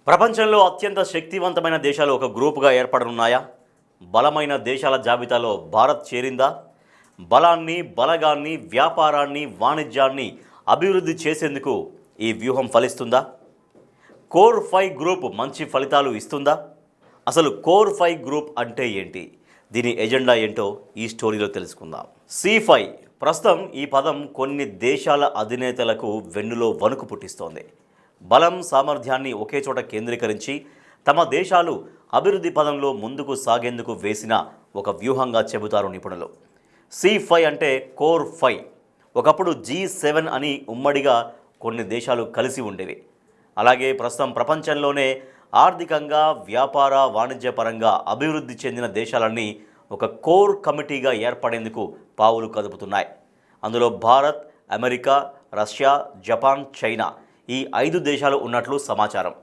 ప్రపంచంలో అత్యంత శక్తివంతమైన దేశాలు ఒక గ్రూపుగా ఏర్పడనున్నాయా? బలమైన దేశాల జాబితాలో భారత్ చేరిందా? బలాన్ని, బలగాన్ని, వ్యాపారాన్ని, వాణిజ్యాన్ని అభివృద్ధి చేసేందుకు ఈ వ్యూహం ఫలిస్తుందా? కోర్ 5 గ్రూప్ మంచి ఫలితాలు ఇస్తుందా? అసలు కోర్ 5 గ్రూప్ అంటే ఏంటి? దీని ఎజెండా ఏంటో ఈ స్టోరీలో తెలుసుకుందాం. C5 ప్రస్తుతం ఈ పదం కొన్ని దేశాల అధినేతలకు వెన్నులో వణుకు పుట్టిస్తోంది. బలం, సామర్థ్యాన్ని ఒకే చోట కేంద్రీకరించి తమ దేశాలు అభివృద్ధి పదంలో ముందుకు సాగేందుకు వేసిన ఒక వ్యూహంగా చెబుతారు నిపుణులు. C5 అంటే కోర్ 5. ఒకప్పుడు G7 అని ఉమ్మడిగా కొన్ని దేశాలు కలిసి ఉండేవి. అలాగే ప్రస్తుతం ప్రపంచంలోనే ఆర్థికంగా, వ్యాపార, వాణిజ్య పరంగా అభివృద్ధి చెందిన దేశాలన్నీ ఒక కోర్ కమిటీగా ఏర్పడేందుకు పావులు కదుపుతున్నాయి. అందులో Bharat, America, Russia, Japan, China ఈ 5 దేశాలు ఉన్నట్లు సమాచారం.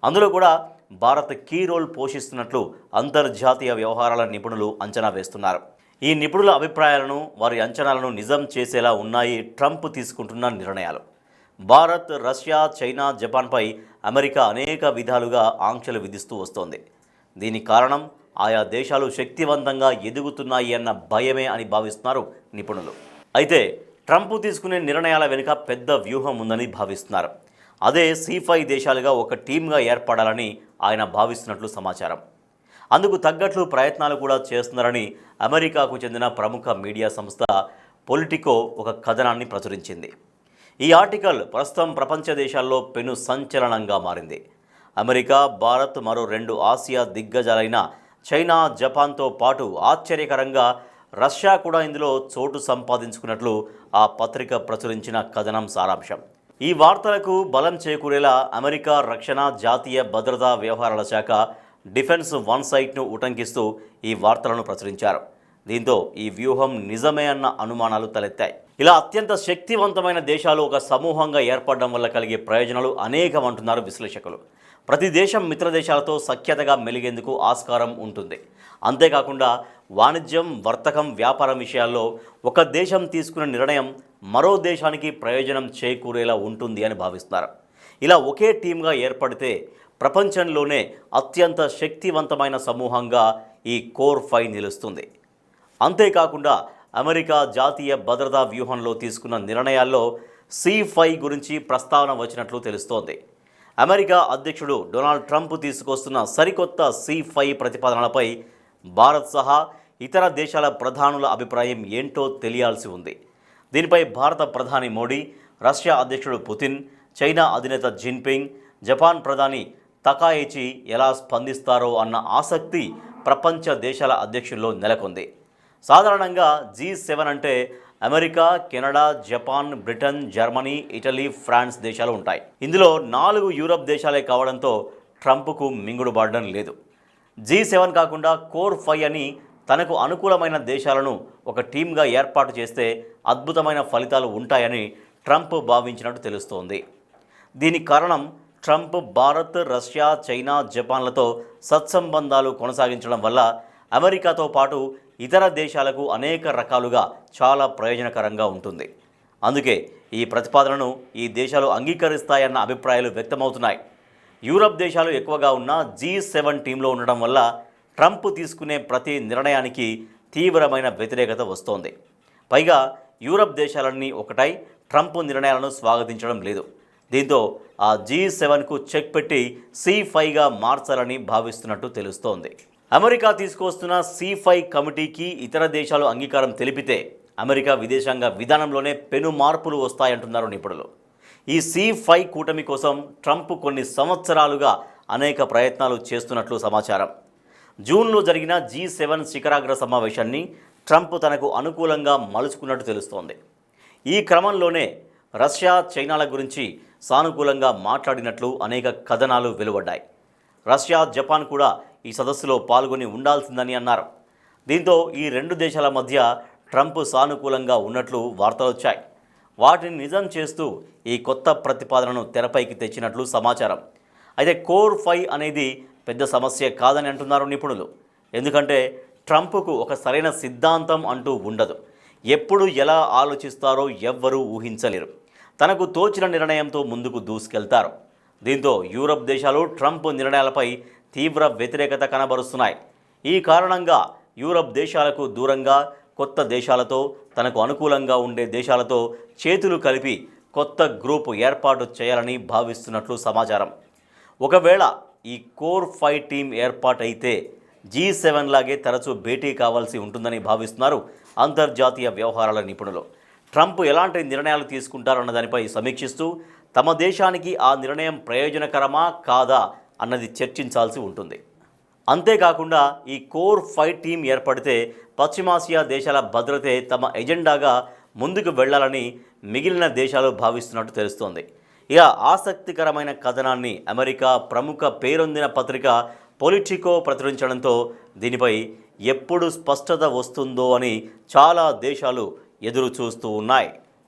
అందులో కూడా భారత్ కీ రోల్ పోషిస్తున్నట్లు అంతర్జాతీయ వ్యవహారాల నిపుణులు అంచనా వేస్తున్నారు. ఈ నిపుణుల అభిప్రాయాలను, వారి అంచనాలను నిజం చేసేలా ఉన్నాయి ట్రంప్ తీసుకుంటున్న నిర్ణయాలు. భారత్, రష్యా, చైనా, జపాన్పై అమెరికా అనేక విధాలుగా ఆంక్షలు విధిస్తూ వస్తోంది. దీనికి కారణం ఆయా దేశాలు శక్తివంతంగా ఎదుగుతున్నాయి అన్న భయమే అని భావిస్తున్నారు నిపుణులు. అయితే ట్రంప్ తీసుకునే నిర్ణయాల వెనుక పెద్ద వ్యూహం ఉందని భావిస్తున్నారు. అదే C5 దేశాలుగా ఒక టీమ్గా ఏర్పడాలని ఆయన భావిస్తున్నట్లు సమాచారం. అందుకు తగ్గట్లు ప్రయత్నాలు కూడా చేస్తున్నారని అమెరికాకు చెందిన ప్రముఖ మీడియా సంస్థ పొలిటికో ఒక కథనాన్ని ప్రచురించింది. ఈ ఆర్టికల్ ప్రస్తుతం ప్రపంచ దేశాల్లో పెను సంచలనంగా మారింది. అమెరికా, భారత్, మరో 2 ఆసియా దిగ్గజాలైన చైనా, జపాన్తో పాటు ఆశ్చర్యకరంగా రష్యా కూడా ఇందులో చోటు సంపాదించుకున్నట్లు ఆ పత్రిక ప్రచురించిన కథనం సారాంశం. ఈ వార్తలకు బలం చేకూరేలా అమెరికా రక్షణ, జాతీయ భద్రతా వ్యవహారాల శాఖ డిఫెన్స్ వన్ సైట్ను ఉటంకిస్తూ ఈ వార్తలను ప్రచురించారు. దీంతో ఈ వ్యూహం నిజమే అన్న అనుమానాలు తలెత్తాయి. ఇలా అత్యంత శక్తివంతమైన దేశాలు ఒక సమూహంగా ఏర్పడడం వల్ల కలిగే ప్రయోజనాలు అనేకం అంటున్నారు విశ్లేషకులు. ప్రతి దేశం మిత్ర దేశాలతో సఖ్యతగా మెలిగేందుకు ఆస్కారం ఉంటుంది. అంతేకాకుండా వాణిజ్యం, వర్తకం, వ్యాపారం విషయాల్లో ఒక దేశం తీసుకున్న నిర్ణయం మరో దేశానికి ప్రయోజనం చేకూరేలా ఉంటుంది అని భావిస్తున్నారు. ఇలా ఒకే టీమ్గా ఏర్పడితే ప్రపంచంలోనే అత్యంత శక్తివంతమైన సమూహంగా ఈ కోర్ 5 నిలుస్తుంది. అంతేకాకుండా అమెరికా జాతీయ భద్రతా వ్యూహంలో తీసుకున్న నిర్ణయాల్లో C5 గురించి ప్రస్తావన వచ్చినట్లు తెలుస్తోంది. అమెరికా అధ్యక్షుడు డొనాల్డ్ ట్రంప్ తీసుకొస్తున్న సరికొత్త C5 ప్రతిపాదనలపై భారత్ సహా ఇతర దేశాల ప్రధానుల అభిప్రాయం ఏంటో తెలియాల్సి ఉంది. దీనిపై భారత ప్రధాని మోడీ, రష్యా అధ్యక్షుడు పుతిన్, చైనా అధినేత జిన్పింగ్, జపాన్ ప్రధాని తకాయిచి ఎలా స్పందిస్తారో అన్న ఆసక్తి ప్రపంచ దేశాల అధ్యక్షుల్లో నెలకొంది. సాధారణంగా G7 అంటే America, Canada, Japan, Britain, Germany, Italy, France దేశాలు ఉంటాయి. ఇందులో 4 యూరప్ దేశాలే కావడంతో ట్రంప్కు మింగుడుపడడం లేదు. G7 కాకుండా కోర్ 5 అని తనకు అనుకూలమైన దేశాలను ఒక టీమ్గా ఏర్పాటు చేస్తే అద్భుతమైన ఫలితాలు ఉంటాయని ట్రంప్ భావించినట్టు తెలుస్తోంది. దీనికి కారణం ట్రంప్ భారత్, రష్యా, చైనా, జపాన్లతో సత్సంబంధాలు కొనసాగించడం వల్ల అమెరికాతో పాటు ఇతర దేశాలకు అనేక రకాలుగా చాలా ప్రయోజనకరంగా ఉంటుంది. అందుకే ఈ ప్రతిపాదనను ఈ దేశాలు అంగీకరిస్తాయన్న అభిప్రాయాలు వ్యక్తమవుతున్నాయి. యూరప్ దేశాలు ఎక్కువగా ఉన్న G7 టీంలో ఉండడం వల్ల ట్రంప్ తీసుకునే ప్రతి నిర్ణయానికి తీవ్రమైన వ్యతిరేకత వస్తోంది. పైగా యూరప్ దేశాలన్నీ ఒకటై ట్రంప్ నిర్ణయాలను స్వాగతించడం లేదు. దీంతో ఆ G7కు చెక్ పెట్టి C5గా మార్చాలని భావిస్తున్నట్టు తెలుస్తోంది. అమెరికా తీసుకొస్తున్న C5 కమిటీకి ఇతర దేశాలు అంగీకారం తెలిపితే అమెరికా విదేశాంగ విధానంలోనే పెను మార్పులు వస్తాయంటున్నారు నిపుణులు. ఈ C5 కూటమి కోసం ట్రంప్ కొన్ని సంవత్సరాలుగా అనేక ప్రయత్నాలు చేస్తున్నట్లు సమాచారం. జూన్లో జరిగిన G7 శిఖరాగ్ర సమావేశాన్ని ట్రంప్ తనకు అనుకూలంగా మలుచుకున్నట్టు తెలుస్తోంది. ఈ క్రమంలోనే రష్యా, చైనాల గురించి సానుకూలంగా మాట్లాడినట్లు అనేక కథనాలు వెలువడ్డాయి. రష్యా, జపాన్ కూడా ఈ సదస్సులో పాల్గొని ఉండాల్సిందని అన్నారు. దీంతో ఈ 2 దేశాల మధ్య ట్రంప్ సానుకూలంగా ఉన్నట్లు వార్తలు వచ్చాయి. వాటిని నిజం చేస్తూ ఈ కొత్త ప్రతిపాదనను తెరపైకి తెచ్చినట్లు సమాచారం. అయితే కోర్ 5 అనేది పెద్ద సమస్య కాదని అంటున్నారు నిపుణులు. ఎందుకంటే ట్రంప్కు ఒక సరైన సిద్ధాంతం అంటూ ఉండదు. ఎప్పుడు ఎలా ఆలోచిస్తారో ఎవ్వరూ ఊహించలేరు. తనకు తోచిన నిర్ణయంతో ముందుకు దూసుకెళ్తారు. దీంతో యూరప్ దేశాలు ట్రంప్ నిర్ణయాలపై తీవ్ర వ్యతిరేకత కనబరుస్తున్నాయి. ఈ కారణంగా యూరప్ దేశాలకు దూరంగా కొత్త దేశాలతో, తనకు అనుకూలంగా ఉండే దేశాలతో చేతులు కలిపి కొత్త గ్రూపు ఏర్పాటు చేయాలని భావిస్తున్నట్లు సమాచారం. ఒకవేళ ఈ కోర్ 5 టీం ఏర్పాటైతే G7 లాగే తరచూ భేటీ కావాల్సి ఉంటుందని భావిస్తున్నారు అంతర్జాతీయ వ్యవహారాల నిపుణులు. ట్రంప్ ఎలాంటి నిర్ణయాలు తీసుకుంటారన్న దానిపై సమీక్షిస్తూ తమ దేశానికి ఆ నిర్ణయం ప్రయోజనకరమా కాదా అన్నది చర్చించాల్సి ఉంటుంది. అంతేకాకుండా ఈ కోర్ 5 టీం ఏర్పడితే పశ్చిమాసియా దేశాల భద్రతే తమ ఎజెండాగా ముందుకు వెళ్లాలని మిగిలిన దేశాలు భావిస్తున్నట్టు తెలుస్తోంది. ఇక ఆసక్తికరమైన కథనాన్ని అమెరికా ప్రముఖ పేరొందిన పత్రిక పొలిటికో ప్రచురించడంతో దీనిపై ఎప్పుడు స్పష్టత వస్తుందో అని చాలా దేశాలు ఎదురు చూస్తూ ఉన్నాయి.